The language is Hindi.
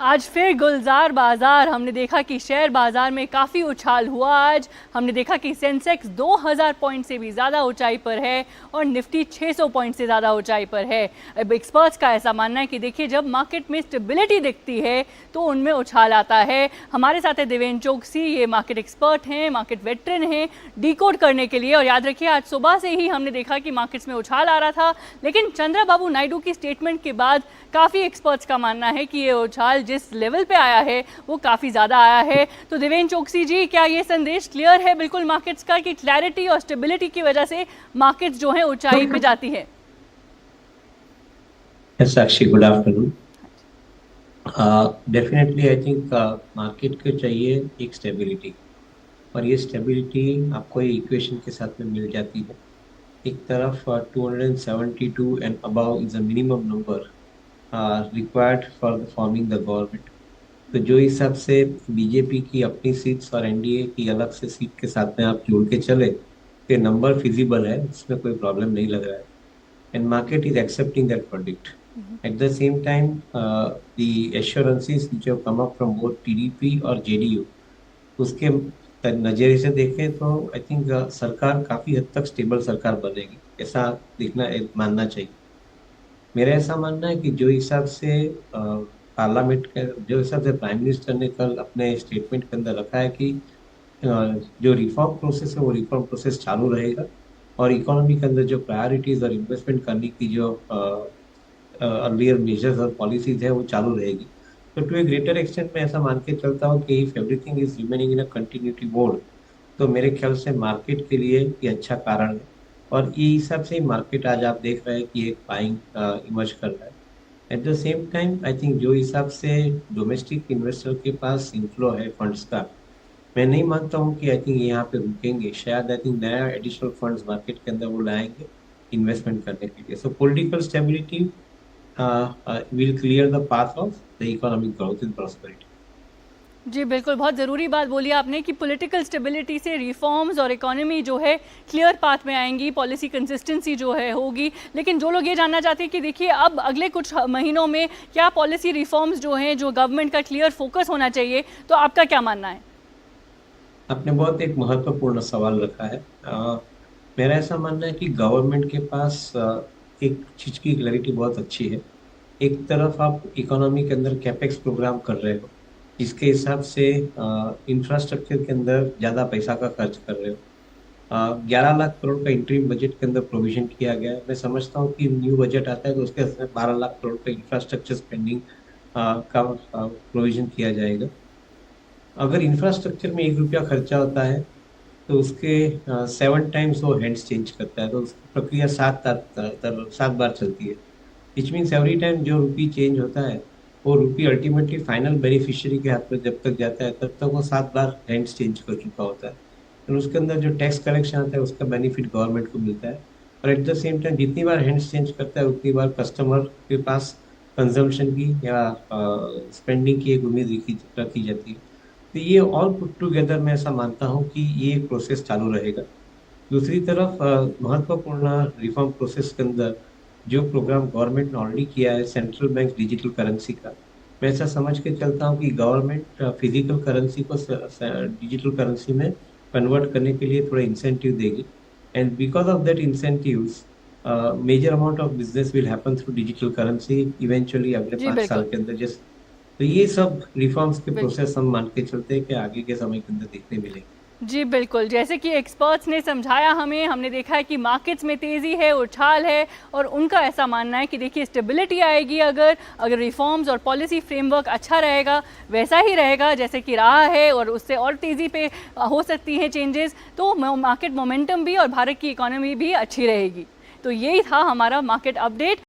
आज फिर गुलजार बाजार हमने देखा कि शेयर बाजार में काफ़ी उछाल हुआ। आज हमने देखा कि सेंसेक्स 2000 पॉइंट से भी ज़्यादा ऊंचाई पर है और निफ्टी 600 पॉइंट से ज़्यादा ऊंचाई पर है। अब एक्सपर्ट्स का ऐसा मानना है कि देखिए, जब मार्केट में स्टेबिलिटी दिखती है तो उनमें उछाल आता है। हमारे साथ है देवेंद्र चौकसी, ये मार्केट एक्सपर्ट हैं, मार्केट वेटरन हैं, डीकोड करने के लिए। और याद रखिए, आज सुबह से ही हमने देखा कि मार्केट्स में उछाल आ रहा था, लेकिन चंद्रबाबू नायडू की स्टेटमेंट के बाद काफ़ी एक्सपर्ट्स का मानना है कि ये उछाल जिस लेवल पे आया है वो काफ़ी ज़्यादा आया है। तो देवेंद्र चौकसी जी, क्या ये संदेश क्लियर है बिल्कुल मार्केट्स का कि क्लैरिटी और स्टेबिलिटी की वजह से मार्केट्स जो है ऊंचाई पे जाती है? Yes, Sakshi, good afternoon. Definitely, I think market को चाहिए एक स्टेबिलिटी, और ये स्टेबिलिटी आपको ये इक्वेशन के साथ में मिल जाती है। एक तरफ 272 and above is a minimum number required for forming the government. तो जो हिसाब से बीजेपी की अपनी सीट्स और एनडीए की अलग से सीट के साथ में आप जोड़ के चले तो नंबर फिजिबल है, इसमें कोई प्रॉब्लम नहीं लग रहा है। and market is accepting that verdict. At the same time, the assurances which have come up from both TDP और JDU, उसके नज़रिए से देखें तो आई थिंक सरकार काफ़ी हद तक स्टेबल सरकार बनेगी, ऐसा मानना चाहिए। मेरा ऐसा मानना है कि जो हिसाब से पार्लियामेंट के जो हिसाब से प्राइम मिनिस्टर ने कल अपने स्टेटमेंट के अंदर रखा है कि जो रिफॉर्म प्रोसेस है वो रिफॉर्म प्रोसेस चालू रहेगा, और इकोनॉमी के अंदर जो प्रायोरिटीज और इन्वेस्टमेंट करने की जो अर्लियर मेजर्स और पॉलिसीज है वो चालू रहेगी। तो टू ए ग्रेटर एक्सटेंट मैं ऐसा मान के चलता हूँ कि if everything is remaining in a continuity mode, तो मेरे ख्याल से मार्केट के लिए ये अच्छा कारण है। और ये हिसाब से ही मार्केट आज आप देख रहे हैं कि एक बाइंग इमर्ज कर रहा है। At the same time I think जो हिसाब से डोमेस्टिक इन्वेस्टर के पास इनफ्लो है फंड्स का, मैं नहीं मानता हूँ कि आई थिंक यहाँ पे रुकेंगे। शायद आई थिंक नया एडिशनल फंड्स मार्केट के अंदर वो लाएंगे इन्वेस्टमेंट करने के लिए। So political stability will clear the path of the economic growth and prosperity. जी बिल्कुल, बहुत ज़रूरी बात बोली आपने कि पॉलिटिकल स्टेबिलिटी से रिफॉर्म्स और इकोनॉमी जो है क्लियर पाथ में आएंगी, पॉलिसी कंसिस्टेंसी जो है होगी। लेकिन जो लोग ये जानना चाहते हैं कि देखिए, अब अगले कुछ महीनों में क्या पॉलिसी रिफॉर्म्स जो हैं, जो गवर्नमेंट का क्लियर फोकस होना चाहिए, तो आपका क्या मानना है? आपने बहुत एक महत्वपूर्ण सवाल रखा है। मेरा ऐसा मानना है कि गवर्नमेंट के पास एक चीज की क्लैरिटी बहुत अच्छी है। एक तरफ आप इकोनॉमी के अंदर कैपेक्स प्रोग्राम कर रहे हो, जिसके हिसाब से इंफ्रास्ट्रक्चर के अंदर ज्यादा पैसा का खर्च कर रहे हो। 11 लाख करोड़ का इंटरिम बजट के अंदर प्रोविजन किया गया है। मैं समझता हूँ कि न्यू बजट आता है तो उसके अंदर 12 लाख करोड़ का इंफ्रास्ट्रक्चर स्पेंडिंग का प्रोविजन किया जाएगा। अगर इंफ्रास्ट्रक्चर में 1 रुपया खर्चा होता है तो उसके 7 टाइम्स वो हैंड्स चेंज करता है, तो उसकी प्रक्रिया 7 बार चलती है। विच मीन्स एवरी टाइम जो रुपी चेंज होता है वो रुपी अल्टीमेटली फाइनल बेनिफिशियरी के हाथ में जब तक जाता है तब तक वो 7 बार हैंड्स चेंज कर चुका होता है। और उसके अंदर जो टैक्स कलेक्शन आता है उसका बेनिफिट गवर्नमेंट को मिलता है। और एट द सेम टाइम जितनी बार हैंड्स चेंज करता है उतनी बार कस्टमर के पास कंजम्पशन की या स्पेंडिंग की एक उम्मीद रखी जाती है। तो ये ऑल पुट टुगेदर मैं ऐसा मानता हूँ कि ये प्रोसेस चालू रहेगा। दूसरी तरफ महत्वपूर्ण रिफॉर्म प्रोसेस के अंदर जो प्रोग्राम गवर्नमेंट ने ऑलरेडी किया है सेंट्रल बैंक डिजिटल करेंसी का, मैं ऐसा समझ के चलता हूँ कि गवर्नमेंट फिजिकल करेंसी को डिजिटल करेंसी में कन्वर्ट करने के लिए थोड़ा इंसेंटिव देगी। And because of that incentives major amount of business will happen through digital currency eventually अगले जी 5 साल बिल्कुल। के अंदर। जैसे तो ये सब रिफॉर्म्स के बिल्कुल। प्रोसेस हम मान के चलते हैं कि आगे के समय के अंदर देखने मिलेंगे। जी बिल्कुल, जैसे कि एक्सपर्ट्स ने समझाया हमें, हमने देखा है कि मार्केट्स में तेज़ी है, उछाल है, और उनका ऐसा मानना है कि देखिए, स्टेबिलिटी आएगी अगर अगर रिफॉर्म्स और पॉलिसी फ्रेमवर्क अच्छा रहेगा, वैसा ही रहेगा जैसे कि रहा है, और उससे और तेज़ी पे हो सकती हैं चेंजेस, तो मार्केट मोमेंटम भी और भारत की इकोनॉमी भी अच्छी रहेगी। तो यही था हमारा मार्केट अपडेट।